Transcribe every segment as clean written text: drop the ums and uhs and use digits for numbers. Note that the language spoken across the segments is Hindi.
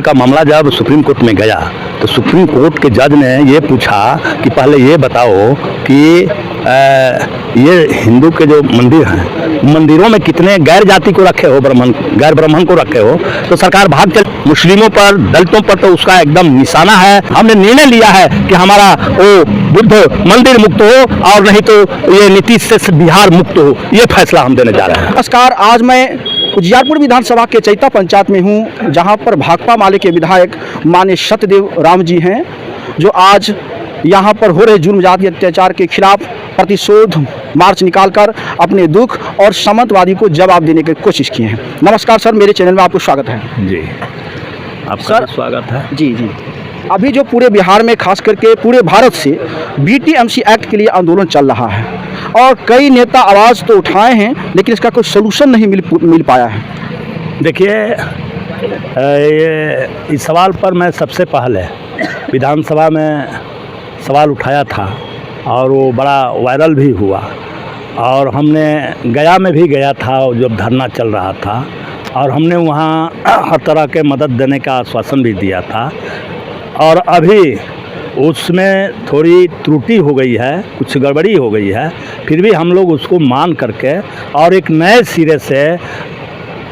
का मामला जब सुप्रीम कोर्ट में गया तो सुप्रीम कोर्ट के जज ने ये पूछा कि पहले ये बताओ कि ये हिंदू के जो मंदिर हैं मंदिरों में कितने गैर जाति को रखे हो, गैर ब्राह्मण को रखे हो। तो सरकार भाग चली, मुस्लिमों पर, दलितों पर तो उसका एकदम निशाना है। हमने निर्णय लिया है कि हमारा वो बुद्ध मंदिर मुक्त हो और नहीं तो ये नीतीश से बिहार मुक्त हो। ये फैसला हम देने जा रहे हैं। नमस्कार, आज मैं उजियारपुर विधानसभा के चैता पंचायत में हूं, जहां पर भाकपा माले के विधायक माननीय सत्यदेव राम जी हैं, जो आज यहां पर हो रहे जुर्म जाति अत्याचार के खिलाफ प्रतिशोध मार्च निकालकर अपने दुख और सामंतवादी को जवाब देने की कोशिश किए हैं। नमस्कार सर, मेरे चैनल में आपको स्वागत है। जी, आपका स्वागत है। जी जी, अभी जो पूरे बिहार में खास करके पूरे भारत से BTMC एक्ट के लिए आंदोलन चल रहा है और कई नेता आवाज़ तो उठाए हैं, लेकिन इसका कोई सलूशन नहीं मिल पाया है। देखिए, इस सवाल पर मैं सबसे पहले विधानसभा में सवाल उठाया था और वो बड़ा वायरल भी हुआ और हमने गया में भी गया था जब धरना चल रहा था और हमने वहाँ हर तरह के मदद देने का आश्वासन भी दिया था। और अभी उसमें थोड़ी त्रुटि हो गई है, कुछ गड़बड़ी हो गई है, फिर भी हम लोग उसको मान करके और एक नए सिरे से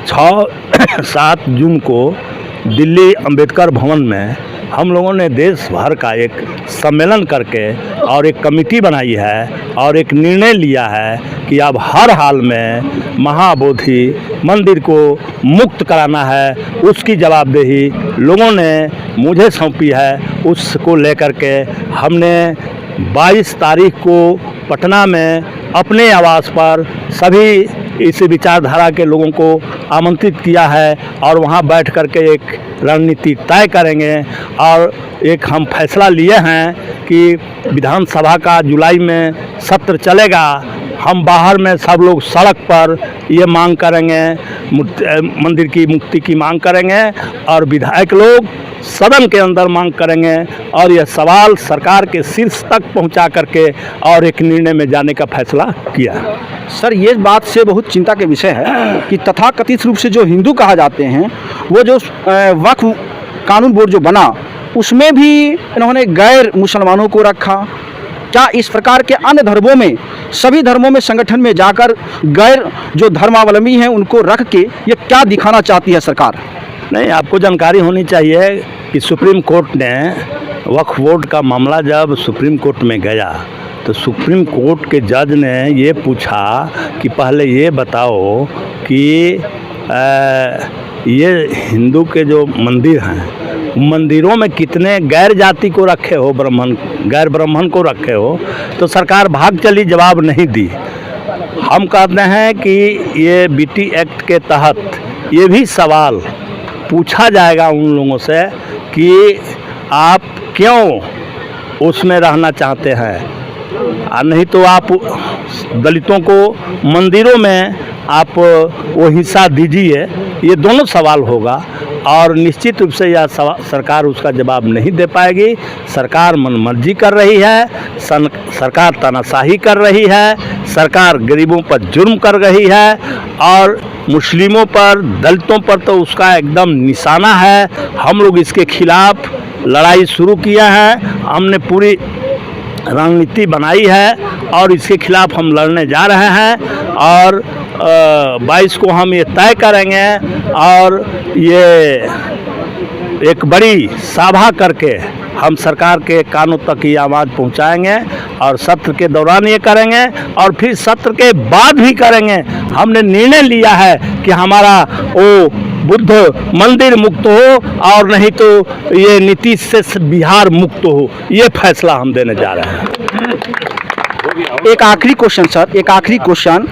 6-7 जून को दिल्ली अंबेडकर भवन में हम लोगों ने देश भर का एक सम्मेलन करके और एक कमेटी बनाई है और एक निर्णय लिया है कि अब हर हाल में महाबोधि मंदिर को मुक्त कराना है। उसकी जवाबदेही लोगों ने मुझे सौंपी है। उसको लेकर के हमने 22 तारीख को पटना में अपने आवास पर सभी इस विचारधारा के लोगों को आमंत्रित किया है और वहां बैठ करके एक रणनीति तय करेंगे। और एक हम फैसला लिए हैं कि विधानसभा का जुलाई में सत्र चलेगा, हम बाहर में सब लोग सड़क पर ये मांग करेंगे, मंदिर की मुक्ति की मांग करेंगे और विधायक लोग सदन के अंदर मांग करेंगे और यह सवाल सरकार के शीर्ष तक पहुंचा करके और एक निर्णय में जाने का फैसला किया। सर, ये बात से बहुत चिंता के विषय है कि तथाकथित रूप से जो हिंदू कहा जाते हैं, वो जो वक्फ कानून बोर्ड जो बना उसमें भी इन्होंने गैर मुसलमानों को रखा। क्या इस प्रकार के अन्य धर्मों में, सभी धर्मों में संगठन में जाकर गैर जो धर्मावलंबी हैं उनको रख के ये क्या दिखाना चाहती है सरकार? नहीं, आपको जानकारी होनी चाहिए कि सुप्रीम कोर्ट ने वक्फ बोर्ड का मामला जब सुप्रीम कोर्ट में गया तो सुप्रीम कोर्ट के जज ने ये पूछा कि पहले ये बताओ कि ये हिंदू के जो मंदिर हैं मंदिरों में कितने गैर जाति को रखे हो, गैर ब्राह्मण को रखे हो। तो सरकार भाग चली, जवाब नहीं दी। हम कहते हैं कि ये BT एक्ट के तहत ये भी सवाल पूछा जाएगा उन लोगों से कि आप क्यों उसमें रहना चाहते हैं, और नहीं तो आप दलितों को मंदिरों में आप वो हिस्सा दीजिए। ये दोनों सवाल होगा और निश्चित रूप से यह सरकार उसका जवाब नहीं दे पाएगी। सरकार मनमर्जी कर रही है, सरकार तानाशाही कर रही है, सरकार गरीबों पर जुर्म कर रही है और मुस्लिमों पर, दलितों पर तो उसका एकदम निशाना है। हम लोग इसके खिलाफ लड़ाई शुरू किया है, हमने पूरी रणनीति बनाई है और इसके खिलाफ हम लड़ने जा रहे हैं और 22 को हम ये तय करेंगे और ये एक बड़ी सभा करके हम सरकार के कानों तक ये आवाज़ पहुंचाएंगे और सत्र के दौरान ये करेंगे और फिर सत्र के बाद भी करेंगे। हमने निर्णय लिया है कि हमारा वो बुद्ध मंदिर मुक्त हो और नहीं तो ये नीतीश से बिहार मुक्त हो। ये फैसला हम देने जा रहे हैं। एक आखिरी क्वेश्चन सर, एक आखिरी क्वेश्चन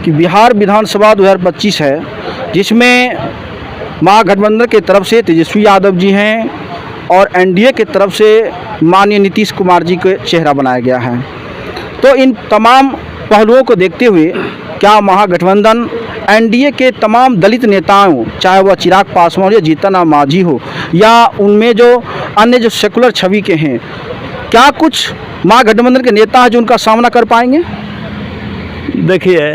कि बिहार विधानसभा 2025 है, जिसमें महागठबंधन की तरफ से तेजस्वी यादव जी हैं और NDA की तरफ से माननीय नीतीश कुमार जी को चेहरा बनाया गया है। तो इन तमाम पहलुओं को देखते हुए क्या महागठबंधन NDA के तमाम दलित नेताओं, चाहे वह चिराग पासवान या जीतन राम मांझी हो या उनमें जो अन्य जो सेकुलर छवि के हैं, क्या कुछ महागठबंधन के नेता हैं जो उनका सामना कर पाएंगे? देखिए,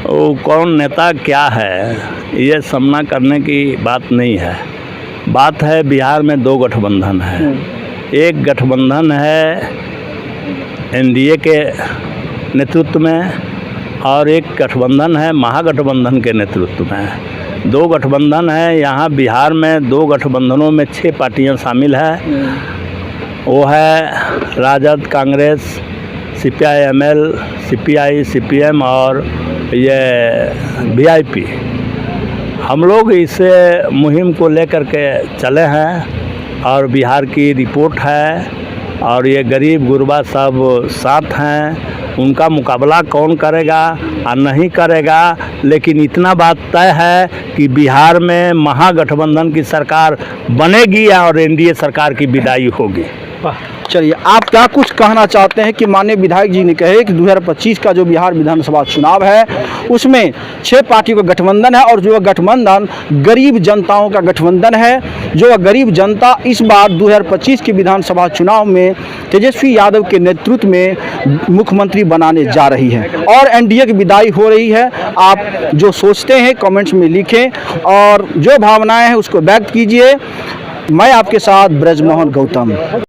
वो कौन नेता क्या है ये सामना करने की बात नहीं है। बात है बिहार में दो गठबंधन है। एक गठबंधन है एनडीए के नेतृत्व में और एक गठबंधन है महागठबंधन के नेतृत्व में। दो गठबंधन है। यहाँ बिहार में दो गठबंधनों में 6 पार्टियां शामिल हैं। वो है Rajad, Congress, CPI-ML, CPI, CPM और ये VIP। हम लोग इस मुहिम को लेकर के चले हैं और बिहार की रिपोर्ट है और ये गरीब गुरबा सब साथ हैं। उनका मुकाबला कौन करेगा और नहीं करेगा, लेकिन इतना बात तय है कि बिहार में महागठबंधन की सरकार बनेगी और एनडीए सरकार की विदाई होगी। चलिए, आप क्या कुछ कहना चाहते हैं कि माननीय विधायक जी ने कहे कि 2025 का जो बिहार विधानसभा चुनाव है उसमें 6 पार्टियों का गठबंधन है और जो गठबंधन गरीब जनताओं का गठबंधन है, जो गरीब जनता इस बार 2025 के विधानसभा चुनाव में तेजस्वी यादव के नेतृत्व में मुख्यमंत्री बनाने जा रही है और एनडीए की विदाई हो रही है। आप जो सोचते हैं कमेंट्स में लिखें और जो भावनाएं हैं उसको व्यक्त कीजिए। मैं आपके साथ ब्रजमोहन गौतम।